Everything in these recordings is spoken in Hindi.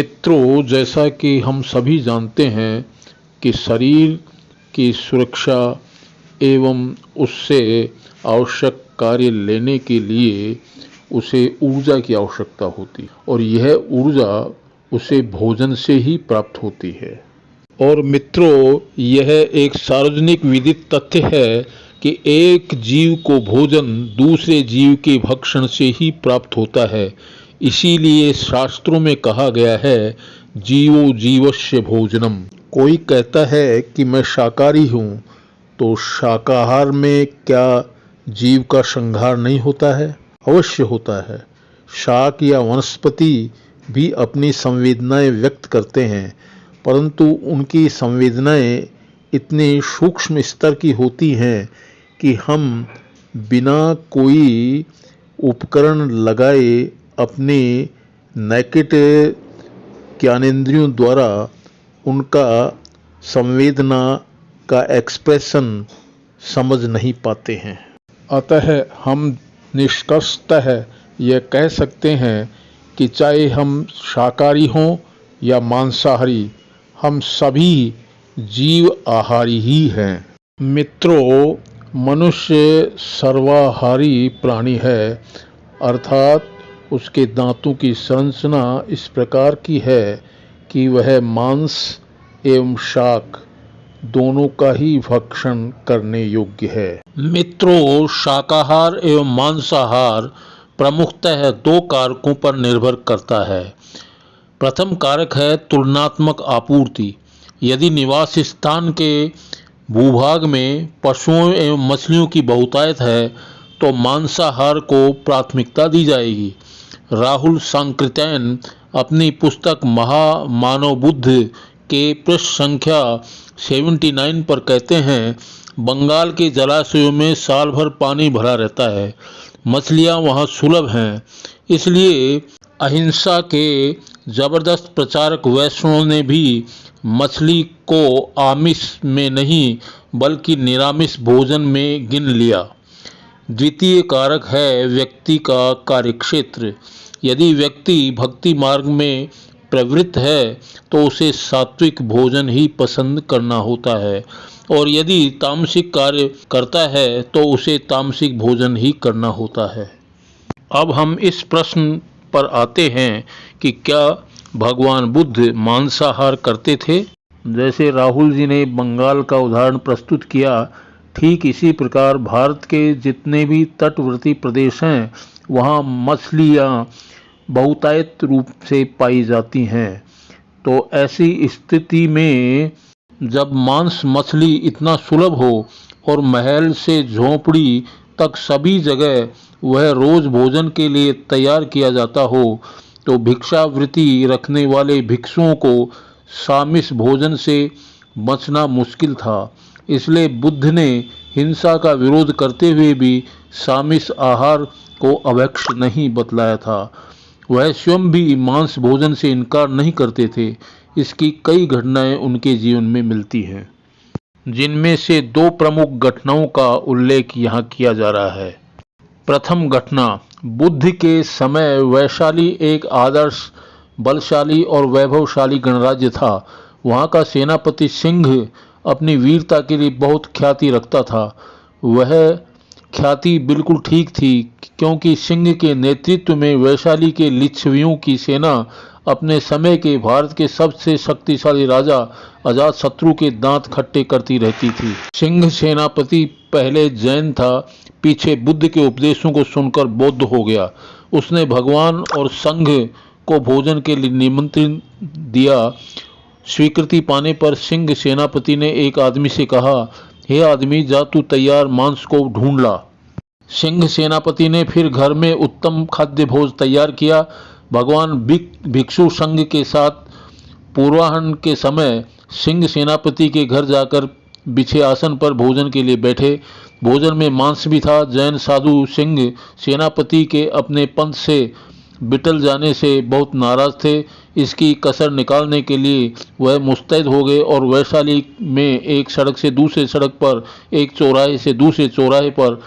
मित्रों, जैसा कि हम सभी जानते हैं कि शरीर की सुरक्षा एवं उससे आवश्यक कार्य लेने के लिए उसे ऊर्जा की आवश्यकता होती है और यह ऊर्जा उसे भोजन से ही प्राप्त होती है। और मित्रों, यह एक सार्वजनिक विदित तथ्य है कि एक जीव को भोजन दूसरे जीव के भक्षण से ही प्राप्त होता है। इसीलिए शास्त्रों में कहा गया है, जीवो जीवस्य भोजनम। कोई कहता है कि मैं शाकाहारी हूँ, तो शाकाहार में क्या जीव का संहार नहीं होता है? अवश्य होता है। शाक या वनस्पति भी अपनी संवेदनाएं व्यक्त करते हैं, परंतु उनकी संवेदनाएं इतने सूक्ष्म स्तर की होती हैं कि हम बिना कोई उपकरण लगाए अपने नैकट ज्ञानेंद्रियों द्वारा उनका संवेदना का एक्सप्रेशन समझ नहीं पाते हैं। अतः हम निष्कर्षतः यह कह सकते हैं कि चाहे हम शाकाहारी हों या मांसाहारी, हम सभी जीव आहारी ही हैं। मित्रों, मनुष्य सर्वाहारी प्राणी है, अर्थात उसके दांतों की संरचना इस प्रकार की है कि वह मांस एवं शाक दोनों का ही भक्षण करने योग्य है। मित्रों, शाकाहार एवं मांसाहार प्रमुखतः दो कारकों पर निर्भर करता है। प्रथम कारक है तुलनात्मक आपूर्ति। यदि निवास स्थान के भूभाग में पशुओं एवं मछलियों की बहुतायत है तो मांसाहार को प्राथमिकता दी जाएगी। राहुल सांकृत्यायन अपनी पुस्तक महामानव बुद्ध के पृष्ठ संख्या 79 पर कहते हैं, बंगाल के जलाशयों में साल भर पानी भरा रहता है, मछलियां वहां सुलभ हैं। इसलिए अहिंसा के जबरदस्त प्रचारक वैष्णवों ने भी मछली को आमिष में नहीं बल्कि निरामिष भोजन में गिन लिया। द्वितीय कारक है व्यक्ति का कार्यक्षेत्र। यदि व्यक्ति भक्ति मार्ग में प्रवृत्त है तो उसे सात्विक भोजन ही पसंद करना होता है, और यदि तामसिक कार्य करता है तो उसे तामसिक भोजन ही करना होता है। अब हम इस प्रश्न पर आते हैं कि क्या भगवान बुद्ध मांसाहार करते थे? जैसे राहुल जी ने बंगाल का उदाहरण प्रस्तुत किया, ठीक इसी प्रकार भारत के जितने भी तटवर्ती प्रदेश हैं वहाँ मछलियाँ बहुतायत रूप से पाई जाती हैं। तो ऐसी स्थिति में जब मांस मछली इतना सुलभ हो और महल से झोंपड़ी तक सभी जगह वह रोज भोजन के लिए तैयार किया जाता हो, तो भिक्षावृत्ति रखने वाले भिक्षुओं को सामिष भोजन से बचना मुश्किल था। इसलिए बुद्ध ने हिंसा का विरोध करते हुए भी सामिष आहार को अभक्ष्य नहीं बतलाया था। वह स्वयं भी मांस भोजन से इनकार नहीं करते थे। इसकी कई घटनाएं उनके जीवन में मिलती हैं, जिनमें से दो प्रमुख घटनाओं का उल्लेख यहाँ किया जा रहा है। प्रथम घटना, बुद्ध के समय वैशाली एक आदर्श, बलशाली और वैभवशाली गणराज्य था। वहाँ का सेनापति सिंह अपनी वीरता के लिए बहुत ख्याति रखता था। वह ख्याति बिल्कुल ठीक थी, क्योंकि सिंह के नेतृत्व में वैशाली के लिच्छवियों की सेना अपने समय के भारत के सबसे शक्तिशाली राजा अजातशत्रु के दांत खट्टे करती रहती थी। सिंह सेनापति पहले जैन था, पीछे बुद्ध के उपदेशों को सुनकर बौद्ध हो गया। उसने भगवान और संघ को भोजन के लिए निमंत्रण दिया। स्वीकृति पाने पर सिंह सेनापति ने एक आदमी से कहा, हे आदमी, जा तू तैयार मांस को ढूंढ ला। सिंह सेनापति ने फिर घर में उत्तम खाद्य भोज तैयार किया। भगवान भिक्षु संघ के साथ पूर्वाह्न के समय सिंह सेनापति के घर जाकर बिछे आसन पर भोजन के लिए बैठे। भोजन में मांस भी था। जैन साधु सिंह सेनापति के अपने पंथ से बिटल जाने से बहुत नाराज थे। इसकी कसर निकालने के लिए वह मुस्तैद हो गए और वैशाली में एक सड़क से दूसरे सड़क पर, एक चौराहे से दूसरे चौराहे पर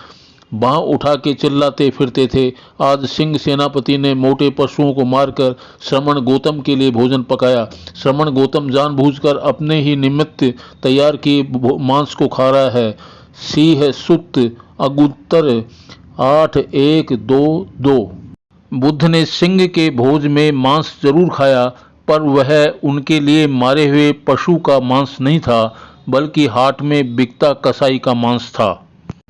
बाँह उठा के चिल्लाते फिरते थे। आज सिंह सेनापति ने मोटे पशुओं को मारकर श्रमण गौतम के लिए भोजन पकाया। श्रमण गौतम जानबूझकर अपने ही निमित्त तैयार किए मांस को खा रहा है। सिंह सुत अगुत्तर 8122। बुद्ध ने सिंह के भोज में मांस जरूर खाया, पर वह उनके लिए मारे हुए पशु का मांस नहीं था, बल्कि हाट में बिकता कसाई का मांस था।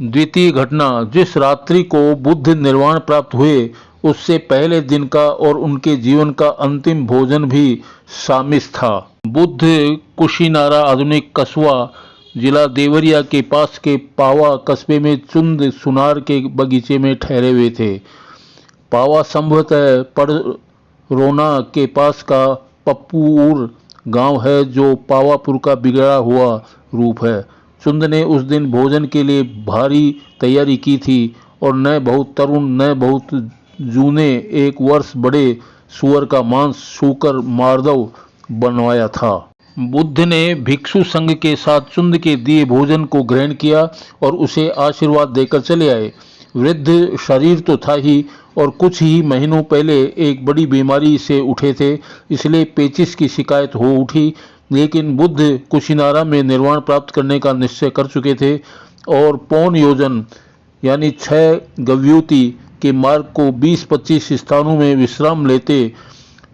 द्वितीय घटना, जिस रात्रि को बुद्ध निर्वाण प्राप्त हुए, उससे पहले दिन का और उनके जीवन का अंतिम भोजन भी सामिस था। बुद्ध कुशीनारा आधुनिक कस्बा जिला देवरिया के पास के पावा कस्बे में चुंद सुनार के बगीचे में ठहरे हुए थे। पावा संभवतः पड़रोना के पास का पप्पूर गांव है, जो पावापुर का बिगड़ा हुआ रूप है। चुंद ने उस दिन भोजन के लिए भारी तैयारी की थी और न बहुत तरुण न बहुत जूने 1 वर्ष बड़े सुअर का मांस सूकर मार्दव बनवाया था। बुद्ध ने भिक्षु संघ के साथ चुंद के दिए भोजन को ग्रहण किया और उसे आशीर्वाद देकर चले आए। वृद्ध शरीर तो था ही और कुछ ही महीनों पहले एक बड़ी बीमारी से उठे थे, इसलिए पेचिश की शिकायत हो उठी। लेकिन बुद्ध कुशीनारा में निर्वाण प्राप्त करने का निश्चय कर चुके थे और पौन योजन यानी 6 गव्यूति के मार्ग को 20-25 स्थानों में विश्राम लेते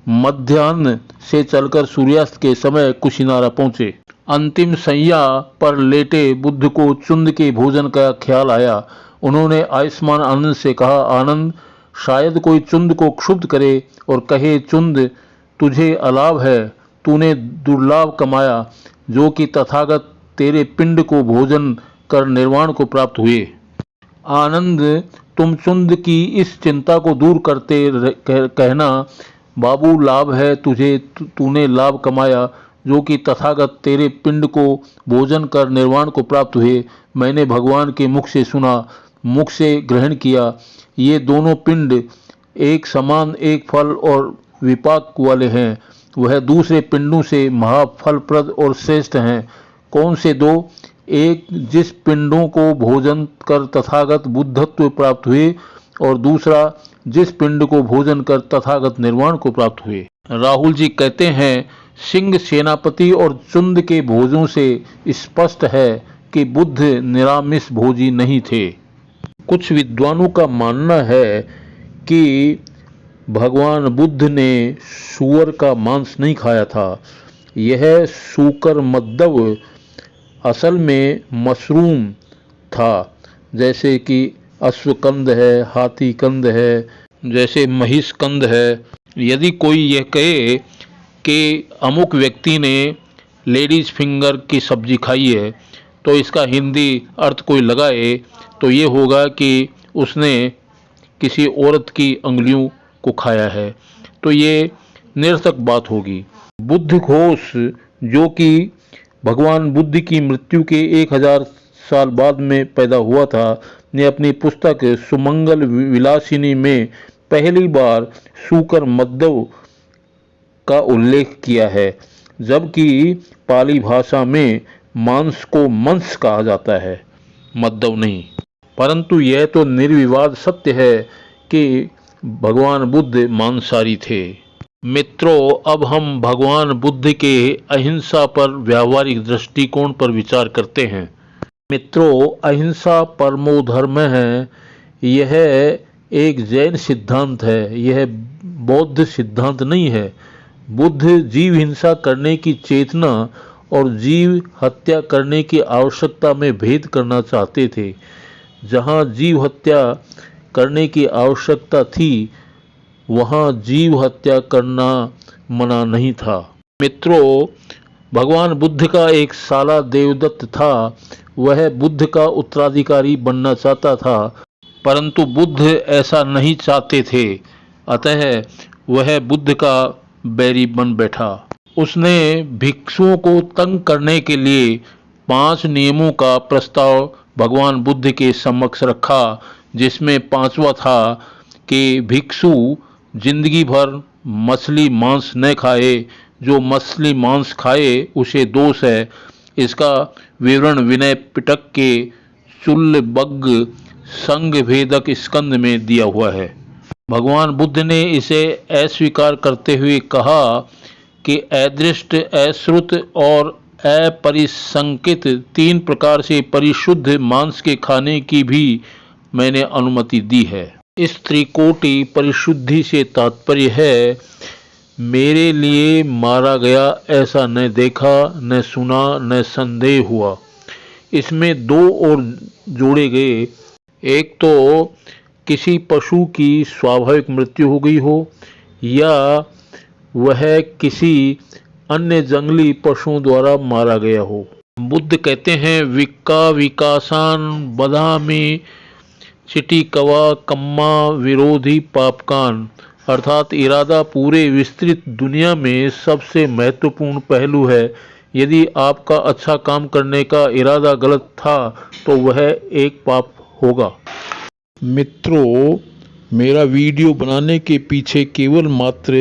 मध्याह्न से चलकर सूर्यास्त के समय कुशीनारा पहुंचे। अंतिम सैया पर लेटे बुद्ध को चुंद के भोजन का ख्याल आया। उन्होंने आयुष्मान आनंद से कहा, आनंद, शायद कोई चुंद को क्षुब्ध करे और कहे, चुंद, तुझे अलाभ है, तूने दुर्लाभ कमाया, जो कि तथागत तेरे पिंड को भोजन कर निर्वाण को प्राप्त हुए। आनंद, तुम चुंद की इस चिंता को दूर करते कहना, बाबू, लाभ है तुझे, तूने लाभ कमाया, जो कि तथागत तेरे पिंड को भोजन कर निर्वाण को प्राप्त हुए। मैंने भगवान के मुख से सुना, मुख से ग्रहण किया। ये दोनों पिंड एक समान, एक फल और विपाक वाले हैं। वह दूसरे पिंडों से महाफलप्रद और श्रेष्ठ हैं। कौन से दो? एक, जिस पिंडों को भोजन कर तथागत बुद्धत्व प्राप्त हुए, और दूसरा, जिस पिंड को भोजन कर तथागत निर्वाण को प्राप्त हुए। राहुल जी कहते हैं, सिंह सेनापति और चुंद के भोजों से स्पष्ट है कि बुद्ध निरामिष भोजी नहीं थे। कुछ विद्वानों का मानना है कि भगवान बुद्ध ने सूअर का मांस नहीं खाया था। यह सूकर मद्दव असल में मशरूम था, जैसे कि अश्वकंद है, हाथी कंद है, जैसे महिष कंद है। यदि कोई यह कहे कि अमुक व्यक्ति ने लेडीज फिंगर की सब्जी खाई है, तो इसका हिंदी अर्थ कोई लगाए तो ये होगा कि उसने किसी औरत की अंगुलियों को खाया है, तो ये निरर्थक बात होगी। बुद्ध घोष, जो कि भगवान बुद्ध की मृत्यु के 1000 साल बाद में पैदा हुआ था, ने अपनी पुस्तक सुमंगल विलासिनी में पहली बार सूकर मद्दव का उल्लेख किया है, जबकि पाली भाषा में मांस को मंस कहा जाता है, मद्दव नहीं। परंतु यह तो निर्विवाद सत्य है कि भगवान बुद्ध मांसाहारी थे। मित्रों, अब हम भगवान बुद्ध के अहिंसा पर व्यावहारिक दृष्टिकोण पर विचार करते हैं। मित्रों, अहिंसा परमो धर्म है। यह एक जैन सिद्धांत है, यह बौद्ध सिद्धांत नहीं है। बुद्ध जीव हिंसा करने की चेतना और जीव हत्या करने की आवश्यकता में भेद करना चाहते थे। जहाँ जीव हत्या करने की आवश्यकता थी, वहाँ जीव हत्या करना मना नहीं था। मित्रों, भगवान बुद्ध का एक साला देवदत्त था। वह बुद्ध का उत्तराधिकारी बनना चाहता था, परंतु बुद्ध ऐसा नहीं चाहते थे, अतः वह बुद्ध का बैरी बन बैठा। उसने भिक्षुओं को तंग करने के लिए 5 नियमों का प्रस्ताव भगवान बुद्ध के समक्ष रखा, जिसमें 5वां था कि भिक्षु जिंदगी भर मछली मांस न खाए। जो मछली मांस खाए उसे दोष है। इसका विवरण विनय पिटक के चुल्लबग्ग संघ भेदक स्कंद में दिया हुआ है। भगवान बुद्ध ने इसे अस्वीकार करते हुए कहा कि अदृष्ट, अश्रुत और अपरिसंकित 3 प्रकार से परिशुद्ध मांस के खाने की भी मैंने अनुमति दी है। इस त्रिकोटि परिशुद्धि से तात्पर्य है, मेरे लिए मारा गया ऐसा न देखा, न सुना, न संदेह हुआ। इसमें 2 और जोड़े गए, एक तो किसी पशु की स्वाभाविक मृत्यु हो गई हो या वह किसी अन्य जंगली पशुओं द्वारा मारा गया हो। बुद्ध कहते हैं, विक्का विकासान बदामी चिटी कवा कम्मा विरोधी पापकान, अर्थात इरादा पूरे विस्तृत दुनिया में सबसे महत्वपूर्ण पहलू है। यदि आपका अच्छा काम करने का इरादा गलत था तो वह एक पाप होगा। मित्रों, मेरा वीडियो बनाने के पीछे केवल मात्र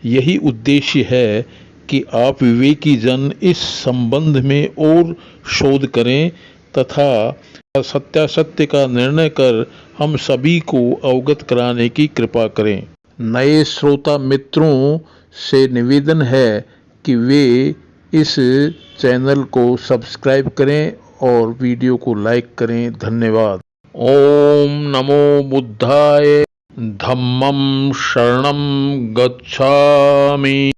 यही उद्देश्य है कि आप विवेकी जन इस संबंध में और शोध करें तथा सत्यासत्य का निर्णय कर हम सभी को अवगत कराने की कृपा करें। नए श्रोता मित्रों से निवेदन है कि वे इस चैनल को सब्सक्राइब करें और वीडियो को लाइक करें। धन्यवाद। ओम नमो बुद्धाय। धम्मं शरणं गच्छामि।